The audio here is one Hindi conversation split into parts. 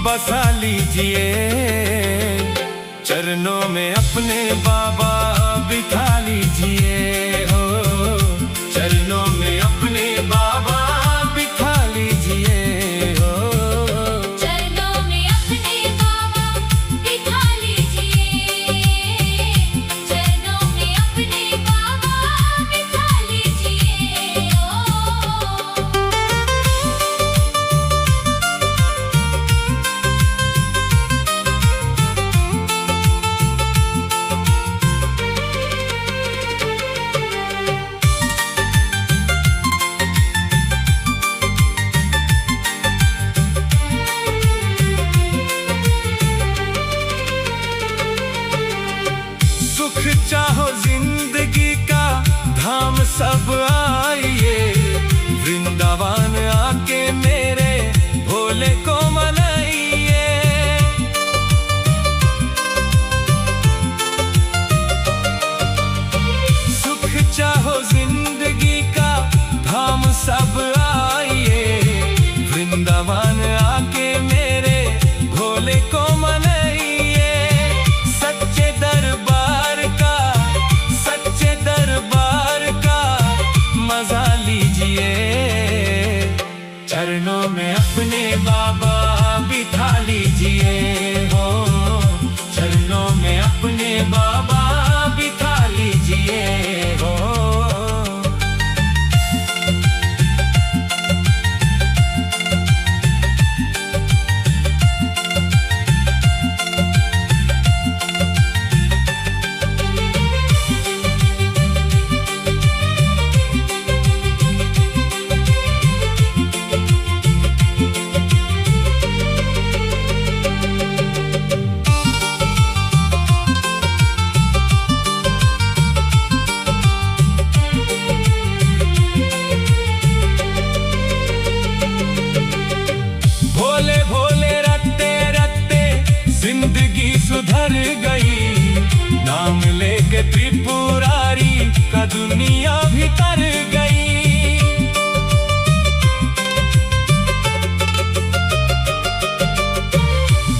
बसा लीजिए, चरणों में अपने बाबा बिठा लीजिए। हो चरणों में अपने बाबा बिठा लीजिए। हो चरणों में अपने बाबा बिठा लीजिए। चरणों में अपने बाबा बिठा लीजिए। सुख चाहो जिंदगी का धाम सब आइए, वृंदावन आके मेरे भोले को मनाइए। सुख चाहो जिंदगी का धाम सब आइए, वृंदावन आके मेरे भोले को मनाइए। सच्चे दरबार का मजा लीजिए, चरणों में अपने बाबा बिठा लीजिए। हो चरणों में अपने बाबा बिठा लीजिए। हो भोले भोले रटते रटते जिंदगी सुधर गई, नाम लेके त्रिपुरारी का दुनिया भी तर गई।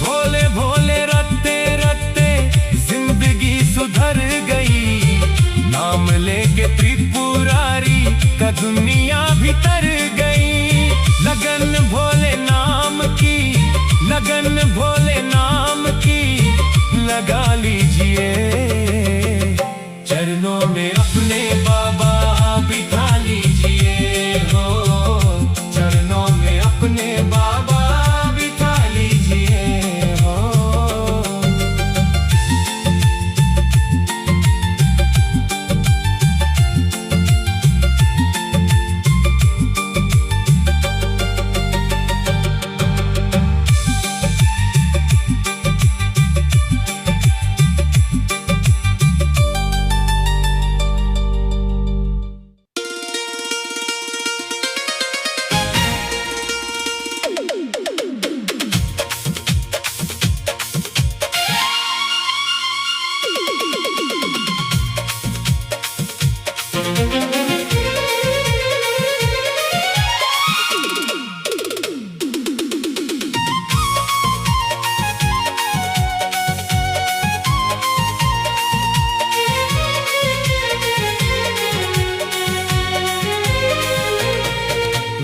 भोले भोले रटते रटते जिंदगी सुधर गई, नाम लेके त्रिपुरारी का दुनिया भी तर गई। लगन भोले नाम की, लगन भोले नाम की लगा लीजिए, चरणों में अपने बाबा बिठा लीजिए। हो चरणों में अपने बाबा बिठा लीजिए। हो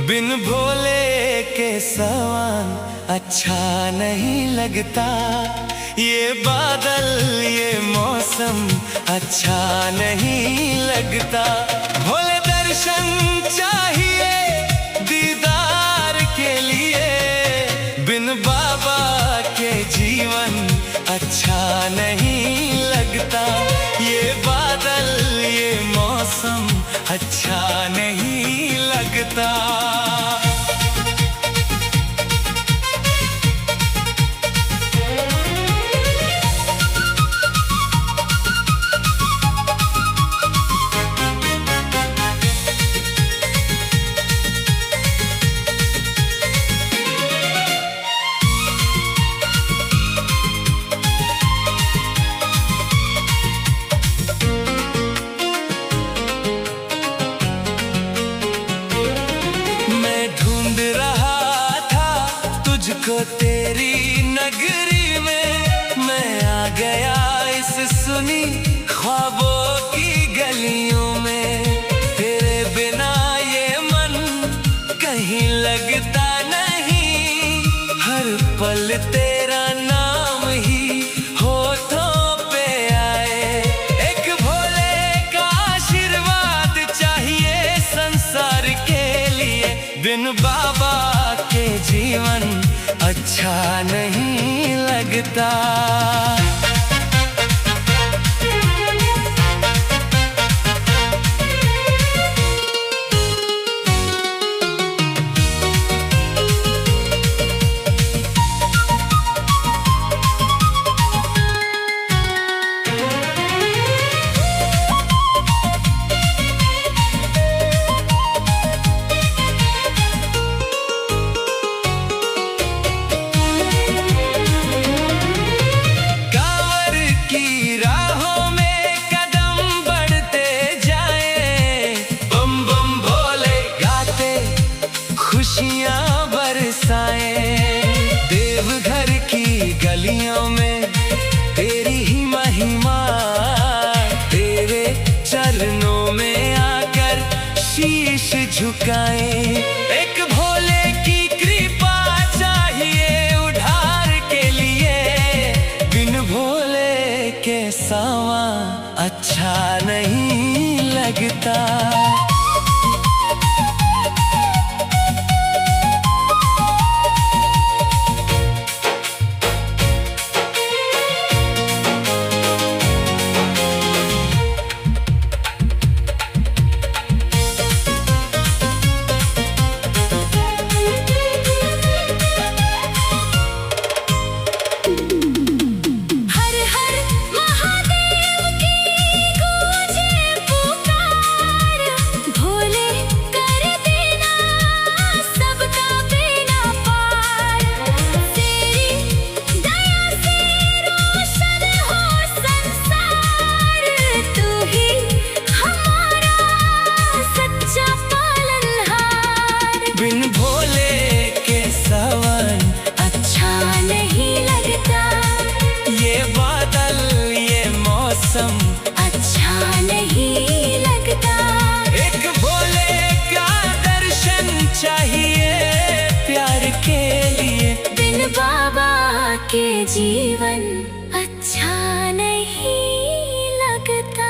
बिन भोले के समान अच्छा नहीं लगता, ये बादल ये मौसम अच्छा नहीं लगता। भोले दर्शन चाहिए दीदार के लिए, बिन बाबा के जीवन अच्छा नहीं लगता। ये बादल ये मौसम अच्छा नहीं लगता। नगरी में मैं आ गया इस सुनी ख्वाबों की गलियों में। तेरे बिना ये मन कहीं लगता नहीं, हर पल तेरा नाम ही होठों पे आए। एक भोले का आशीर्वाद चाहिए संसार के लिए, बिन बाबा के जीवन अच्छा नहीं लगता। खुशियाँ बरसाएं देवघर की गलियों में, तेरी ही महिमा, तेरे चरणों में आकर शीश झुकाएं। एक भोले की कृपा चाहिए उद्धार के लिए, बिन भोले के सावा अच्छा नहीं लगता। बिन भोले के सावन अच्छा नहीं लगता, ये बादल ये मौसम अच्छा नहीं लगता। एक भोले का दर्शन चाहिए प्यार के लिए, बिन बाबा के जीवन अच्छा नहीं लगता।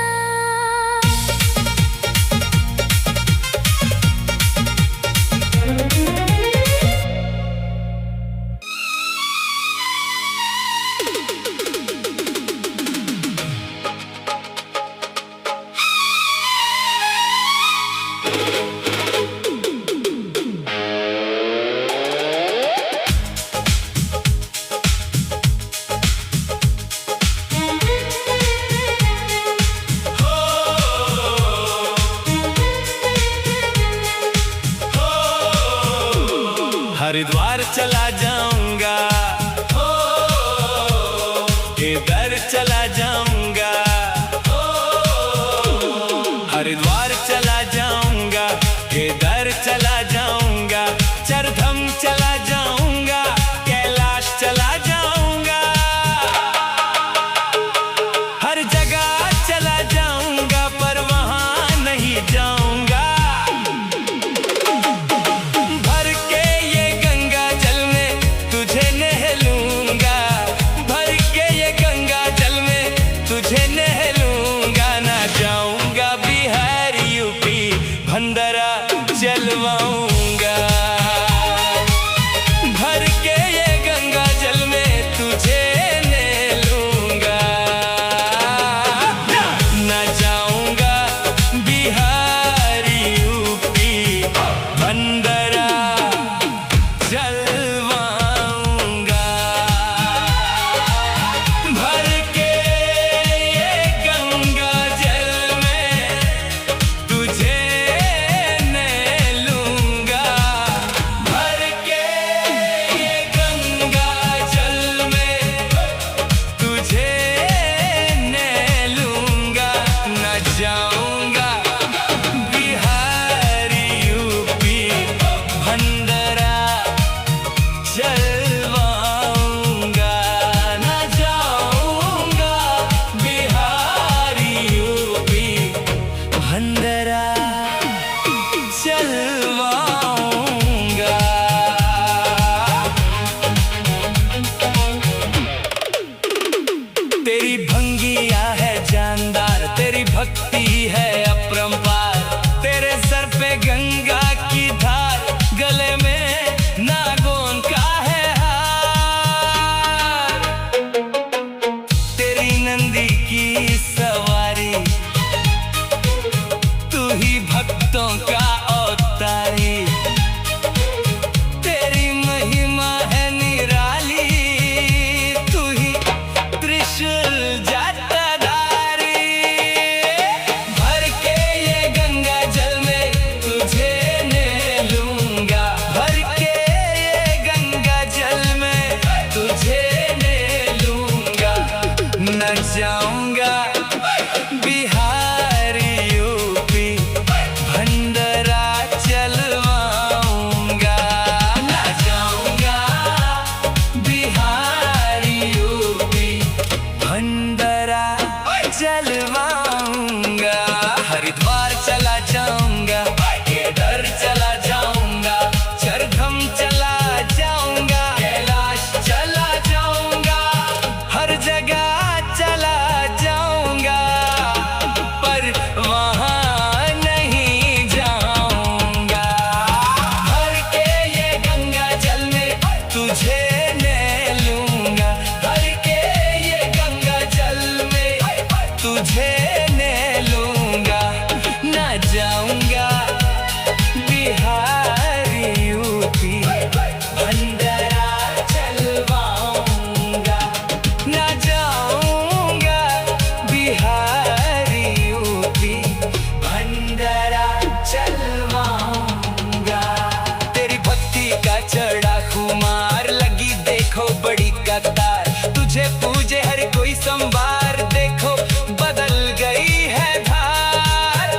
तुझे पूजे हर कोई संवार, देखो बदल गई है धार।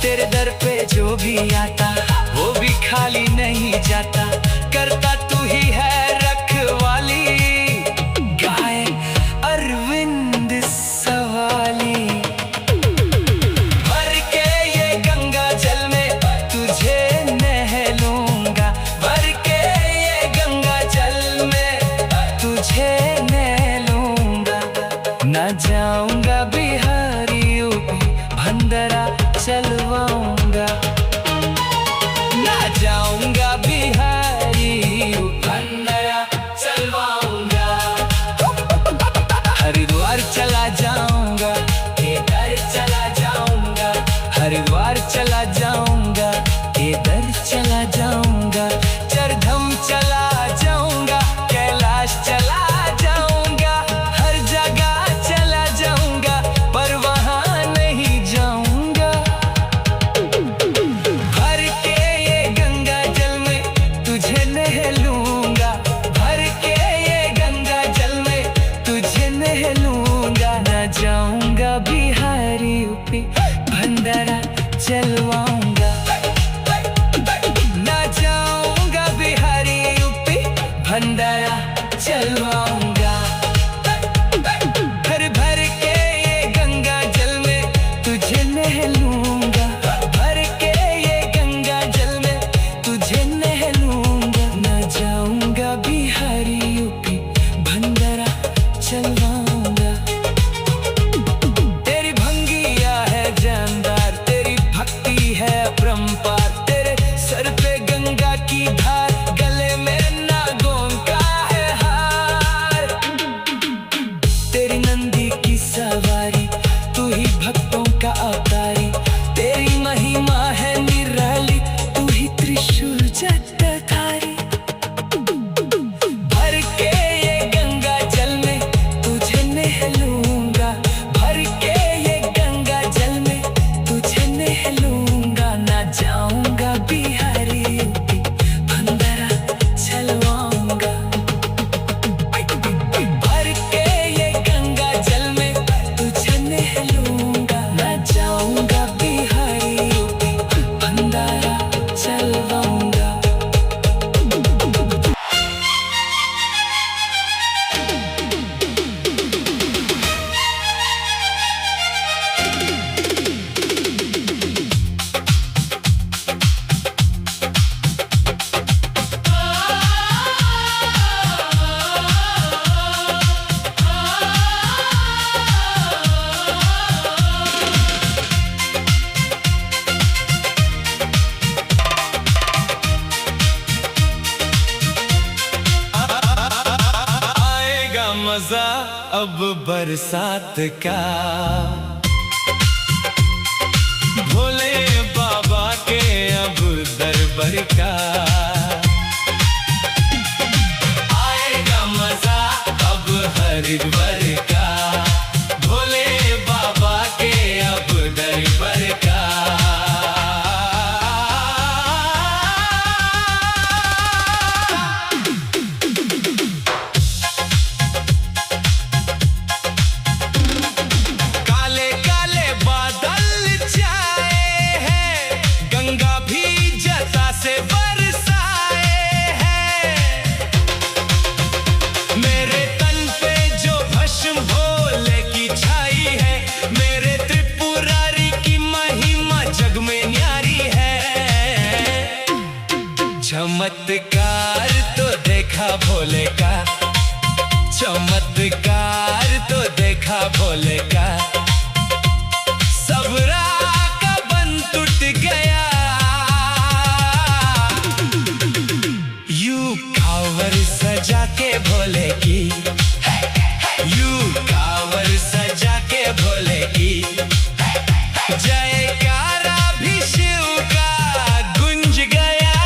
तेरे दर पे जो भी आता वो भी खाली नहीं जाता, करता तू ही है रखवाली। गाए अरविंद सवाली। भर के ये गंगा जल में तुझे नहलूंगा, भर के ये गंगा जल में तुझे नहलूंगा। न जाऊंगा बिहारी यूपी, भंडारा चलवाऊंगा। ना जाऊंगा बिहारी, भंडारा चलवाऊंगा। हरिद्वार चला जाऊंगा, केदार चला जाऊंगा। हरिद्वार चला जाऊंगा, केदार चला जाऊंगा। चारधाम चला जाऊंगा, कैलाश चला जाऊंगा। हर जगह चला जाऊंगा पर वहां नहीं जाऊंगा। भर के ये गंगा जल में तुझे नहलूंगा, भर के ये गंगा जल में तुझे नहलूंगा। ना जाऊंगा बिहारी यूपी, भंडारा चलवाऊंगा। ना जाऊंगा बिहारी यूपी, भंडारा चलवाऊंगा। भर भर के ये गंगा जल में तुझे नहलूंगा, भर के ये गंगा जल में तुझे नहलूंगा। ना जाऊंगा बिहारी यूपी, भंडारा चलवाऊंगा। तेरी भंगिया है जानदार, तेरी भक्ति है अपरंपार। तेरे सर पे गंगा की धार, गले में नागों का है हार। तेरी नंदी की सवारी, तू ही भक्तों का अवतारी। तेरी महिमा है निराली, तू ही त्रिशूल जटाधारी। भर के ये गंगा जल में तुझे नहलूंगा, भर के ये गंगा जल में तुझे नहलूंगा। ना जाऊंगा बिहारी यूपी, भंडारा चलवाऊंगा। भर के ये गंगा जल में तुझे नहलूंगा। ना जाऊंगा बिहारी यूपी, भंडारा चलवाऊंगा। आएगा मजा अब बरसात का, भोले बाबा के अब दरबार का। आएगा मजा अब हरिद्वार का, भोले बाबा के अब दरबार का। काले काले बादल छाए हैं, गंगा भी जटा से बरसाए हैं। मेरे तन पे जो भस्म भोले की छाई है, मेरे त्रिपुरारी की महिमा जग में न्यारी है। चमत्कार तो देखा भोले का, चमत्कार तो देखा भोले का। सबरा का बंध टूट गया, यू कांवर सजा के भोले की, यू कांवर सजा के भोले की। जयकारा भी शिव का गुंज गया।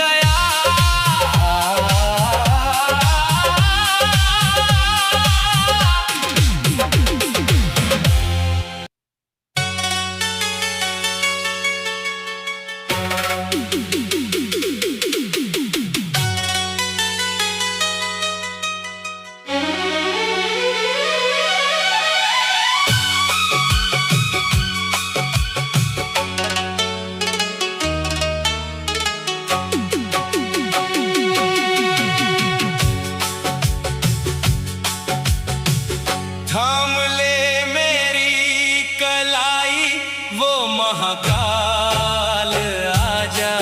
गया। थाम ले मेरी कलाई वो महाकाल आजा।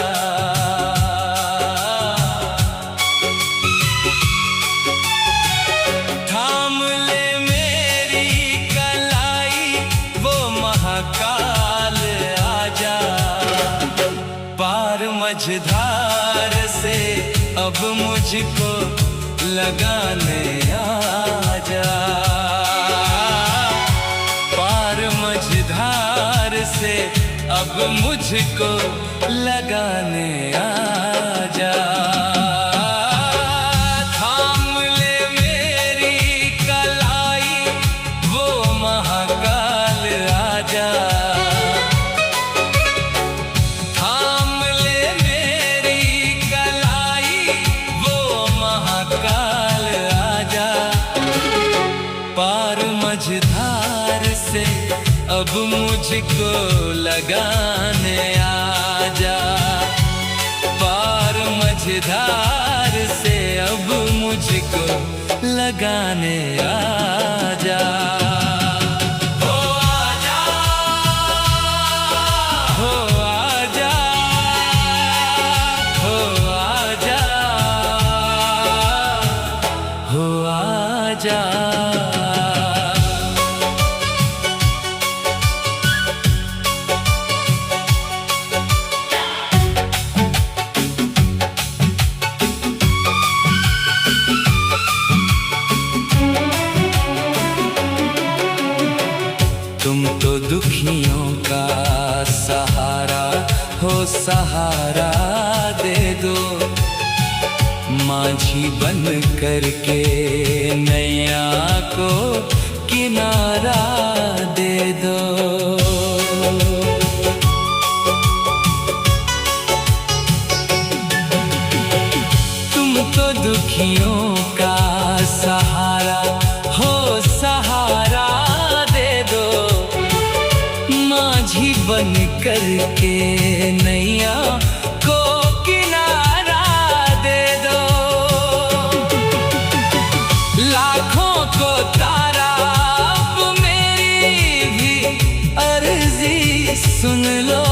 थाम ले मेरी कलाई वो महाकाल आजा। पार मझधार से अब मुझको लगाने आजा। मझधार से अब मुझको लगाने आजा। थाम ले मेरी कलाई वो महाकाल आजा। थाम ले मेरी कलाई वो महाकाल आजा। पार मझधार से अब मुझको लगाने आजा। पार मझधार से अब मुझको लगाने आजा। हो आजा, हो आजा, हो आजा, हो आजा। तुम तो दुखियों का सहारा हो, सहारा दे दो। माझी बन करके नैया को किनारा दे दो। तुम तो दुखियों का सहारा हो, सहारा दे दो। माझी बन करके नैया को किनारा दे दो। लाखों को तारा अब मेरी भी अर्जी सुन लो।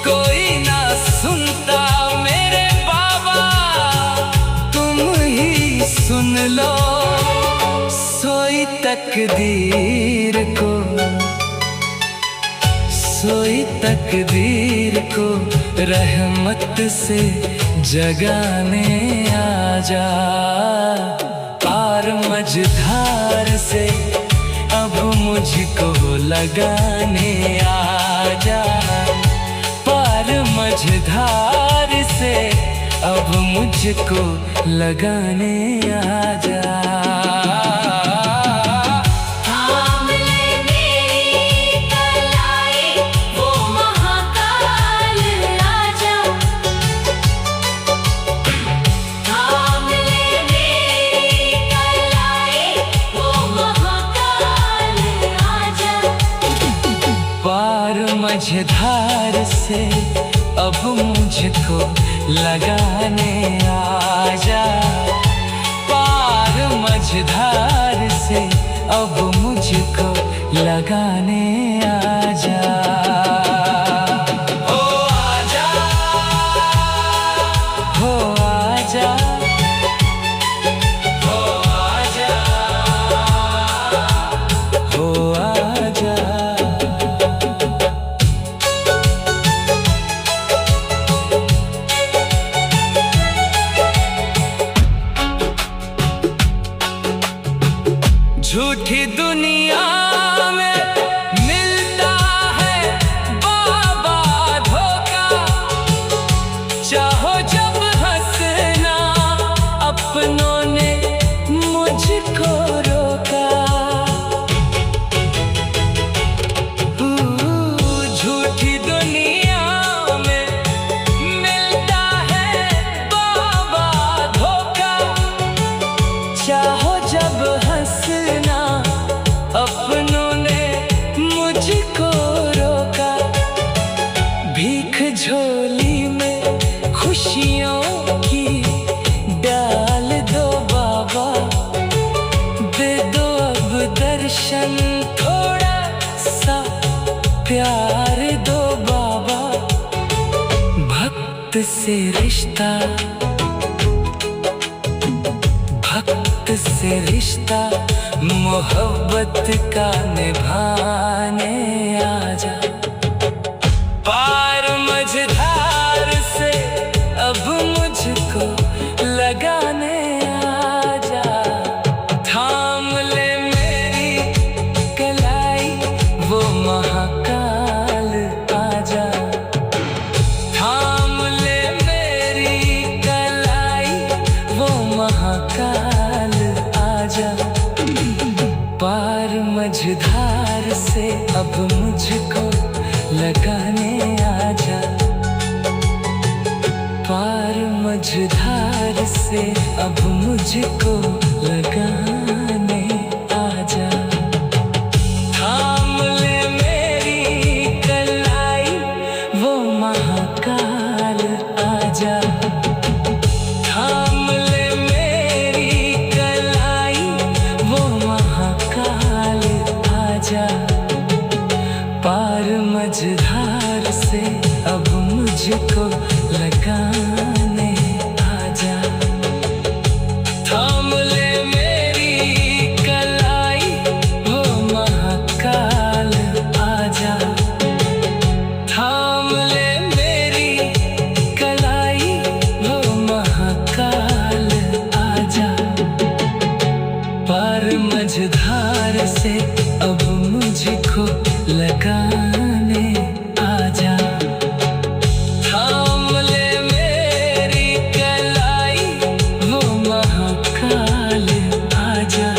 कोई ना सुनता मेरे बाबा, तुम ही सुन लो। सोई तकदीर को, सोई तकदीर को रहमत से जगाने आजा। पार मझधार से अब मुझको लगाने आजा। पार मझधार से अब मुझको लगाने आजा। मझधार से अब मुझको लगाने आजा। पार मझधार से अब मुझको लगाने आजा। हो आजा, हो आजा, हो आजा, हो आजा। झूठी दुनिया में मिल से रिश्ता, भक्त से रिश्ता, मोहब्बत का निभाने आजा। पार मझधार से अब मुझको लगाने आजा। थाम ले मेरी कलाई वो महाकाल आजा। थाम ले मेरी कलाई वो महाकाल आजा। पार मझधार से अब मुझको लगाने आजा। पार मझधार से अब मुझको लगाने आजा। थाम ले मेरी कलाई वो महाकाल आजा। थाम ले मेरी कलाई वो महाकाल आजा। पार मझधार से अब मुझको लगाने आजा। थाम ले मेरी कलाई वो महाकाल आजा। थाम ले मेरी कलाई वो महाकाल आजा। पार मझधार से अब मुझको लगाने आजा। थाम ले मेरी कलाई वो महाकाल आजा।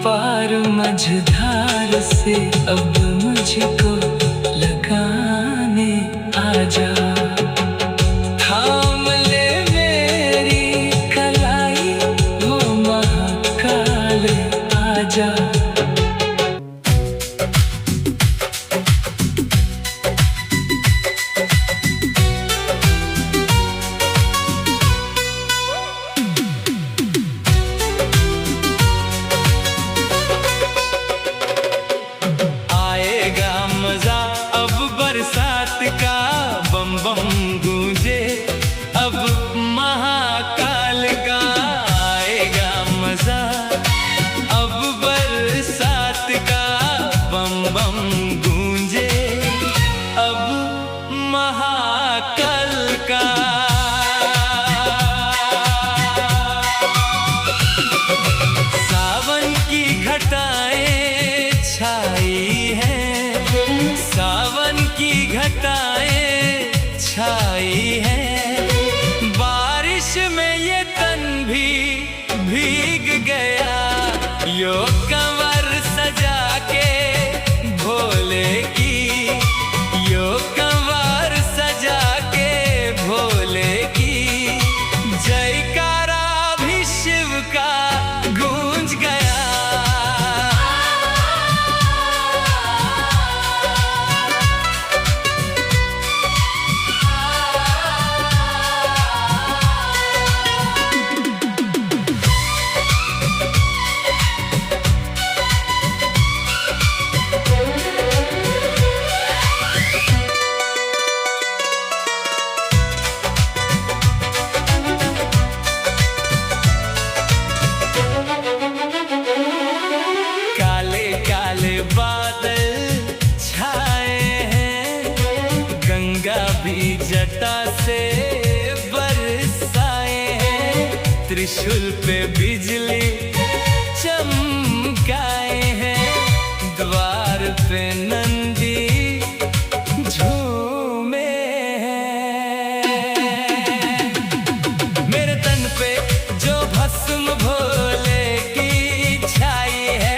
पार मझधार से अब मुझको लगाने आजा। थाम ले मेरी कलाई वो महाकाल आजा। बरसात का बम बम गूंजे अब महाकाल का आएगा मजा। अब बरसात का बम बम गूंजे अब महाकाल का। सावन की घटाएं छाई हैं, सावन की घटाएं छाई हैं। बारिश में ये तन भी भीग गया। यो कंवर सजा के भोले की, यो कंवर सजा के भोले की। जयकारा भी शिव का गूंज गया। बादल छाए हैं, गंगा भी जटा से बरसाए हैं। त्रिशूल पे बिजली चमकाए हैं, द्वार पे नंदी झूमे हैं। मेरे तन पे जो भस्म भोले की छाई है,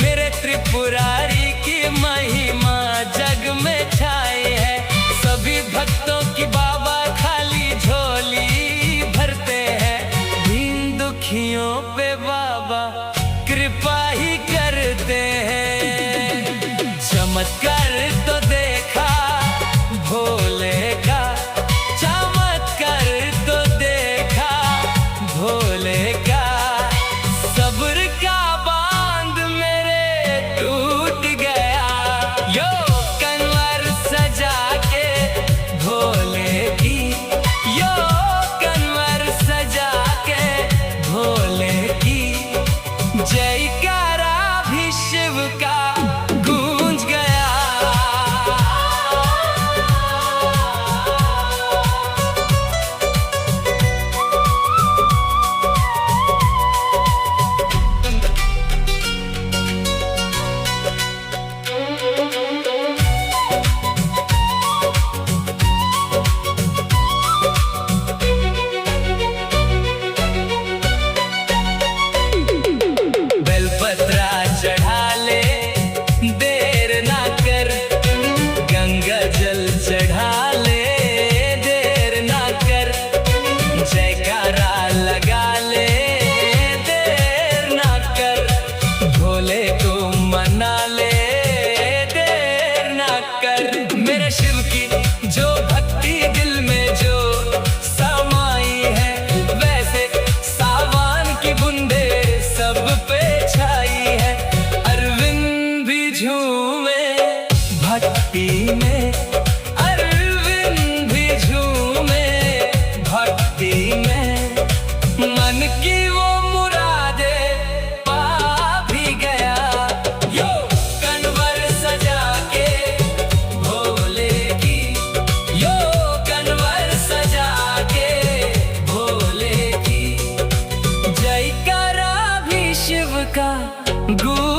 मेरे त्रिपुरारी की महिमा जग में छाई है। सभी भक्तों की बाबा खाली झोली भरते हैं, दीन दुखियों पे बाबा कृपा ही करते हैं। का गूंज